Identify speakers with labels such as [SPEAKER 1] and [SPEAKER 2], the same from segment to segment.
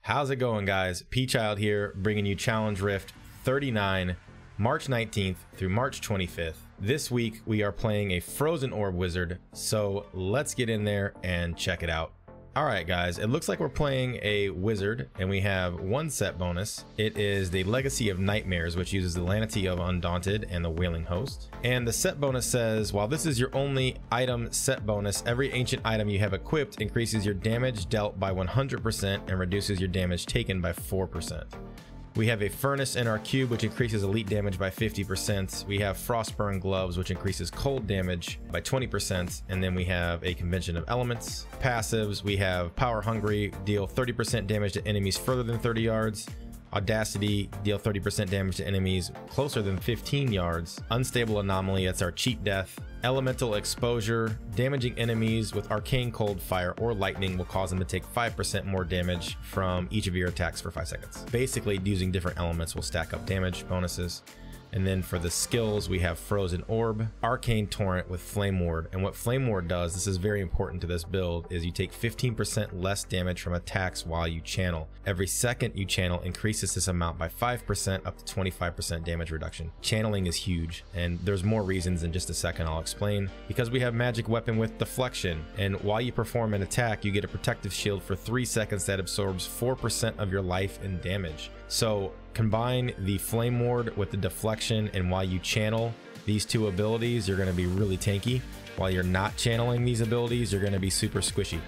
[SPEAKER 1] How's it going, guys? Pchild here, bringing you Challenge Rift 39, March 19th through March 25th. This week we are playing a Frozen Orb Wizard, so let's get in there and check it out. Alright guys, it looks like we're playing a wizard, and we have one set bonus. It is the Legacy of Nightmares, which uses the Lenity of Undaunted and the Wailing Host. And the set bonus says, while this is your only item set bonus, every ancient item you have equipped increases your damage dealt by 100% and reduces your damage taken by 4%. We have a Furnace in our cube, which increases elite damage by 50%. We have Frostburn Gloves, which increases cold damage by 20%. And then we have a Convention of Elements. Passives, we have Power Hungry, deal 30% damage to enemies further than 30 yards. Audacity, deal 30% damage to enemies closer than 15 yards. Unstable Anomaly, that's our cheat death. Elemental Exposure, damaging enemies with Arcane Cold, Fire, or Lightning will cause them to take 5% more damage from each of your attacks for 5 seconds. Basically, using different elements will stack up damage bonuses. And then for the skills, we have Frozen Orb, Arcane Torrent with Flame Ward. And what Flame Ward does, this is very important to this build, is you take 15% less damage from attacks while you channel. Every second you channel increases this amount by 5% up to 25% damage reduction. Channeling is huge, and there's more reasons in just a second I'll explain. Because we have Magic Weapon with Deflection, and while you perform an attack, you get a protective shield for 3 seconds that absorbs 4% of your life and damage. So combine the Flame Ward with the Deflection, and while you channel these two abilities, you're going to be really tanky. While you're not channeling these abilities, you're going to be super squishy.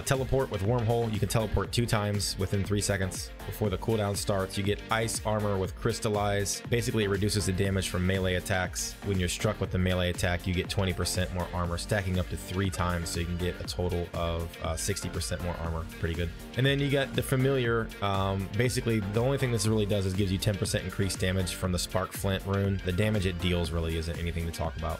[SPEAKER 1] Teleport with Wormhole, you can teleport 2 times within 3 seconds before the cooldown starts. You get Ice Armor with Crystallize. Basically, it reduces the damage from melee attacks. When you're struck with the melee attack, you get 20% more armor, stacking up to 3 times, so you can get a total of 60% more armor. Pretty good. And then you got the Familiar. Basically, the only thing this really does is gives you 10% increased damage from the Spark Flint rune. The damage it deals really isn't anything to talk about.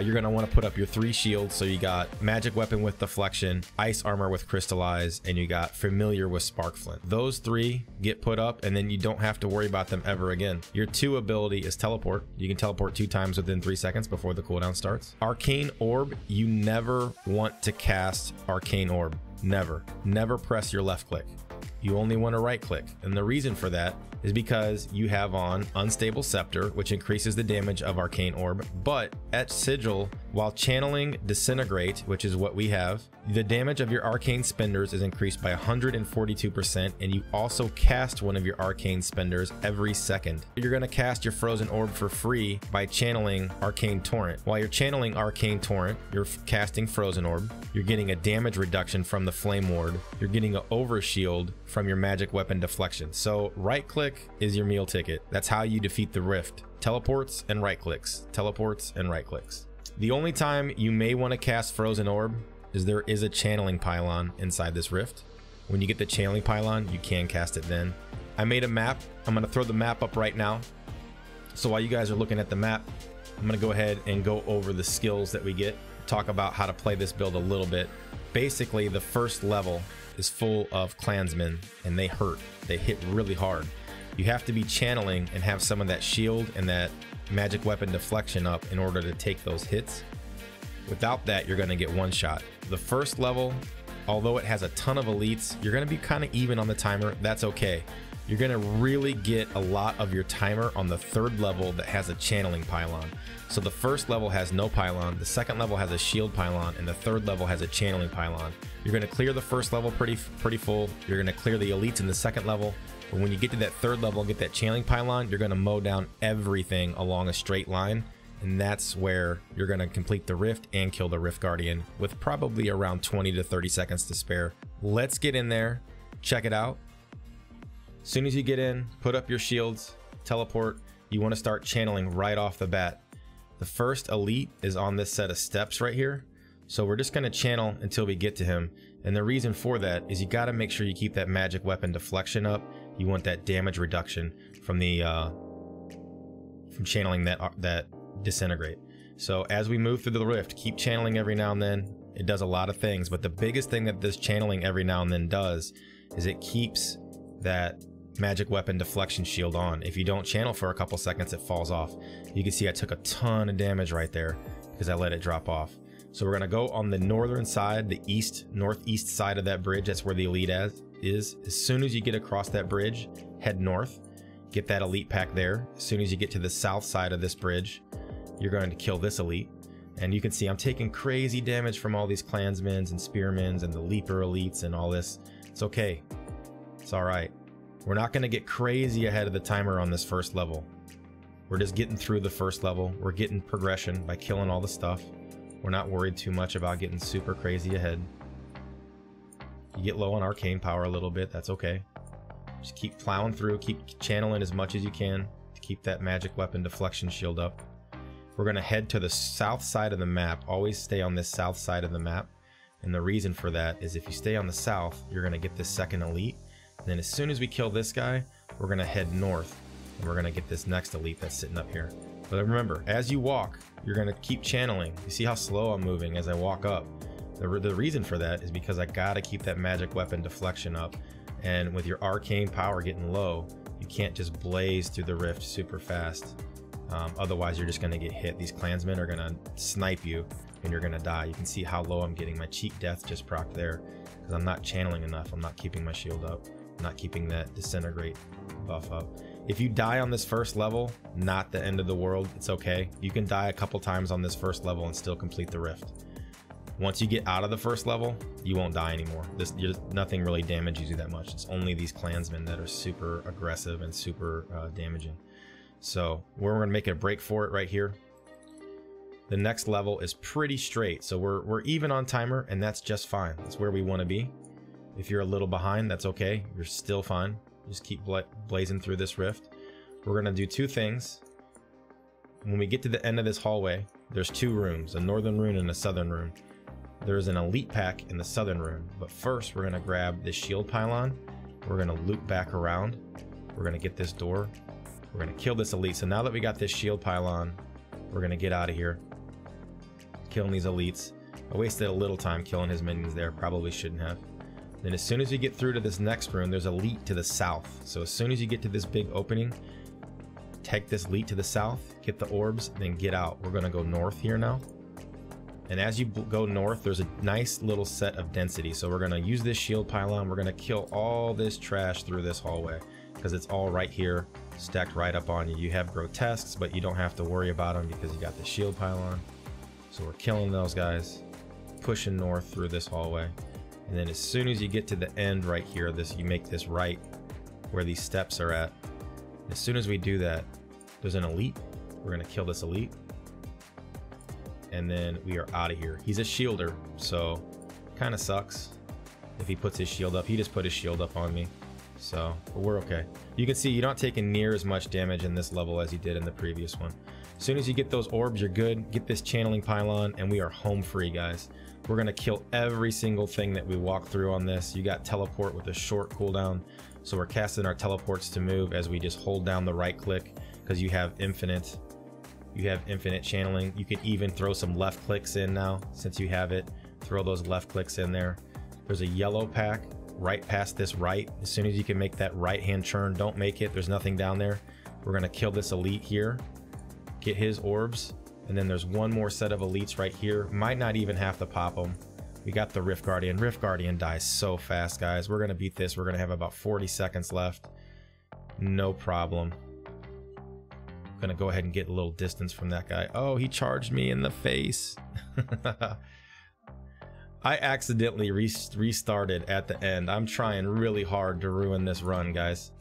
[SPEAKER 1] You're going to want to put up your 3 shields, so you got Magic Weapon with Deflection, Ice Armor with Crystallize, and you got Familiar with Spark Flint. Those 3 get put up, and then you don't have to worry about them ever again. Your 2 ability is Teleport. You can teleport 2 times within 3 seconds before the cooldown starts. Arcane Orb, you never want to cast Arcane Orb. Never press your left click. You only want to right click, and the reason for that is because you have on Unstable Scepter, which increases the damage of Arcane Orb, but Etched Sigil, while channeling Disintegrate, which is what we have, the damage of your Arcane Spenders is increased by 142%, and you also cast one of your Arcane Spenders every second. You're going to cast your Frozen Orb for free by channeling Arcane Torrent. While you're channeling Arcane Torrent, you're casting Frozen Orb, you're getting a damage reduction from the Flame Ward, you're getting an Overshield from your Magic Weapon Deflection. So right click is your meal ticket. That's how you defeat the Rift. Teleports and right clicks. Teleports and right clicks. The only time you may want to cast Frozen Orb is there is a channeling pylon inside this rift. When you get the channeling pylon, you can cast it then. I made a map. I'm going to throw the map up right now. So while you guys are looking at the map, I'm going to go ahead and go over the skills that we get, talk about how to play this build a little bit. Basically, the first level is full of clansmen, and they hurt. They hit really hard. You have to be channeling and have some of that shield and that Magic Weapon Deflection up in order to take those hits. Without that, you're going to get one shot. The first level, although it has a ton of elites, you're going to be kind of even on the timer. That's okay. You're going to really get a lot of your timer on the 3rd level that has a channeling pylon. So the first level has no pylon, the 2nd level has a shield pylon, and the 3rd level has a channeling pylon. You're going to clear the first level pretty full. You're going to clear the elites in the 2nd level. But when you get to that 3rd level and get that channeling pylon, you're going to mow down everything along a straight line. And that's where you're going to complete the Rift and kill the Rift Guardian with probably around 20 to 30 seconds to spare. Let's get in there, check it out. As soon as you get in, put up your shields, teleport. You want to start channeling right off the bat. The first elite is on this set of steps right here. So we're just going to channel until we get to him. And the reason for that is you got to make sure you keep that Magic Weapon Deflection up. You want that damage reduction from the from channeling that Disintegrate. So as we move through the rift, keep channeling every now and then. It does a lot of things, but the biggest thing that this channeling every now and then does is it keeps that Magic Weapon Deflection shield on. If you don't channel for a couple seconds, it falls off. You can see I took a ton of damage right there because I let it drop off. So we're going to go on the northern side, the northeast side of that bridge. That's where the elite is as soon as you get across that bridge, head north, get that elite pack there. As soon as you get to the south side of this bridge, you're going to kill this elite. And you can see I'm taking crazy damage from all these clansmen and spearmen and the leaper elites and all this. It's okay. It's all right. We're not going to get crazy ahead of the timer on this first level. We're just getting through the first level. We're getting progression by killing all the stuff. We're not worried too much about getting super crazy ahead. You get low on arcane power a little bit, that's okay. Just keep plowing through, keep channeling as much as you can to keep that magic weapon deflection shield up. We're going to head to the south side of the map. Always stay on this south side of the map. And the reason for that is if you stay on the south, you're going to get this second elite. And then as soon as we kill this guy, we're going to head north. And we're going to get this next elite that's sitting up here. But remember, as you walk, you're going to keep channeling. You see how slow I'm moving as I walk up. The reason for that is because I got to keep that magic weapon deflection up. And with your arcane power getting low, you can't just blaze through the rift super fast. Otherwise, you're just going to get hit. These clansmen are going to snipe you and you're going to die. You can see how low I'm getting. My cheat death just procced there because I'm not channeling enough. I'm not keeping my shield up. I'm not keeping that disintegrate buff up. If you die on this first level, not the end of the world. It's okay. You can die a couple times on this first level and still complete the rift. Once you get out of the first level, you won't die anymore. Nothing really damages you that much. It's only these clansmen that are super aggressive and super damaging. So we're going to make a break for it right here. The next level is pretty straight. So we're even on timer and that's just fine. That's where we want to be. If you're a little behind, that's okay. You're still fine. Just keep blazing through this rift. We're going to do two things. When we get to the end of this hallway, there's two rooms, a northern room and a southern room. There's an elite pack in the southern room, but first we're going to grab this shield pylon. We're going to loop back around. We're going to get this door. We're going to kill this elite. So now that we got this shield pylon, we're going to get out of here. Killing these elites. I wasted a little time killing his minions there. Probably shouldn't have. Then as soon as you get through to this next room, there's elite to the south. So as soon as you get to this big opening, take this elite to the south, get the orbs, then get out. We're going to go north here now. And as you go north, there's a nice little set of density. So we're going to use this shield pylon. We're going to kill all this trash through this hallway because it's all right here, stacked right up on you. You have grotesques, but you don't have to worry about them because you got the shield pylon. So we're killing those guys, pushing north through this hallway. And then as soon as you get to the end right here, you make this right where these steps are at. As soon as we do that, there's an elite. We're going to kill this elite. And then we are out of here. He's a shielder, so kind of sucks if he puts his shield up. He just put his shield up on me, so but we're okay. You can see you're not taking near as much damage in this level as you did in the previous one. As soon as you get those orbs, you're good. Get this channeling pylon, and we are home free, guys. We're gonna kill every single thing that we walk through on this. You got teleport with a short cooldown, so we're casting our teleports to move as we just hold down the right click because you have infinite channeling. You can even throw some left clicks in now since you have it. Throw those left clicks in there. There's a yellow pack right past this right. As soon as you can make that right hand churn, don't make it. There's nothing down there. We're gonna kill this elite here, get his orbs, and then there's one more set of elites right here. Might not even have to pop them. We got the Rift Guardian. Rift Guardian dies so fast, guys. We're gonna beat this. We're gonna have about 40 seconds left. No problem. Gonna go ahead and get a little distance from that guy. Oh, he charged me in the face. I accidentally restarted at the end. I'm trying really hard to ruin this run, guys.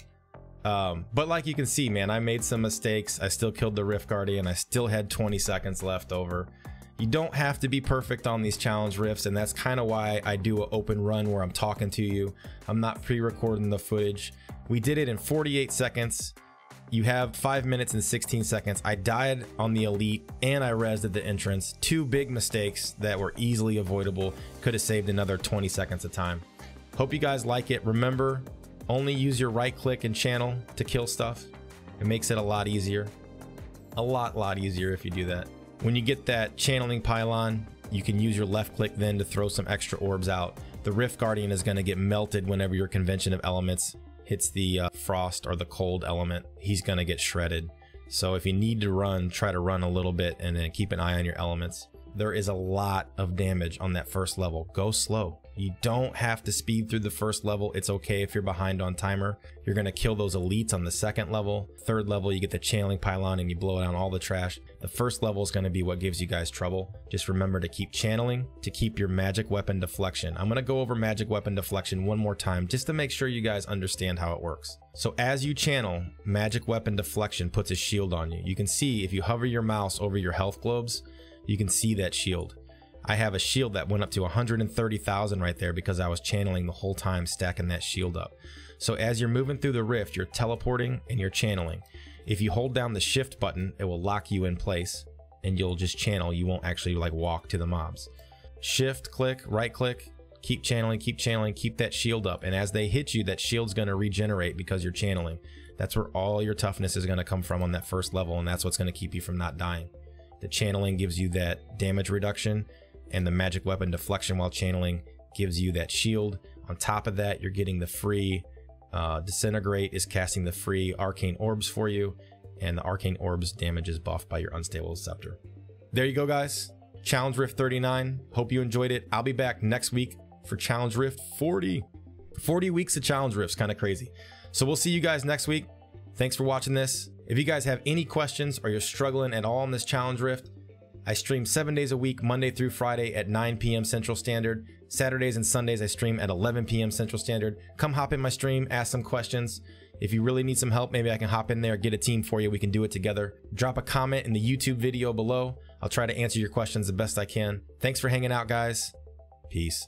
[SPEAKER 1] But like you can see, man, I made some mistakes. I still killed the Rift Guardian. I still had 20 seconds left over. You don't have to be perfect on these challenge rifts, and that's kind of why I do an open run where I'm talking to you. I'm not pre-recording the footage. We did it in 48 seconds. You have 5 minutes and 16 seconds. I died on the elite and I rezzed at the entrance. Two big mistakes that were easily avoidable. Could have saved another 20 seconds of time. Hope you guys like it. Remember, only use your right click and channel to kill stuff. It makes it a lot easier. A lot easier if you do that. When you get that channeling pylon, you can use your left click then to throw some extra orbs out. The Rift Guardian is going to get melted whenever your convention of elements hits the frost or the cold element. He's going to get shredded. So if you need to run, try to run a little bit and then keep an eye on your elements. There is a lot of damage on that first level. Go slow. You don't have to speed through the first level. It's okay if you're behind on timer. You're going to kill those elites on the second level. Third level, you get the channeling pylon and you blow down all the trash. The first level is going to be what gives you guys trouble. Just remember to keep channeling to keep your magic weapon deflection. I'm going to go over magic weapon deflection one more time just to make sure you guys understand how it works. So as you channel, magic weapon deflection puts a shield on you. You can see if you hover your mouse over your health globes, you can see that shield. I have a shield that went up to 130,000 right there because I was channeling the whole time, stacking that shield up. So as you're moving through the rift, you're teleporting and you're channeling. If you hold down the shift button, it will lock you in place and you'll just channel. You won't actually like walk to the mobs. Shift, click, right click, keep channeling, keep that shield up. And as they hit you, that shield's gonna regenerate because you're channeling. That's where all your toughness is gonna come from on that first level, and that's what's gonna keep you from not dying. The channeling gives you that damage reduction, and the magic weapon deflection while channeling gives you that shield. On top of that, you're getting the free Disintegrate is casting the free Arcane Orbs for you, and the Arcane Orbs damage is buffed by your Unstable Scepter. There you go, guys. Challenge Rift 39. Hope you enjoyed it. I'll be back next week for Challenge Rift 40. 40 weeks of Challenge Rifts, kind of crazy. So we'll see you guys next week. Thanks for watching this. If you guys have any questions or you're struggling at all on this Challenge Rift, I stream 7 days a week, Monday through Friday at 9 p.m. Central Standard. Saturdays and Sundays I stream at 11 p.m. Central Standard. Come hop in my stream, ask some questions. If you really need some help, maybe I can hop in there, get a team for you. We can do it together. Drop a comment in the YouTube video below. I'll try to answer your questions the best I can. Thanks for hanging out, guys. Peace.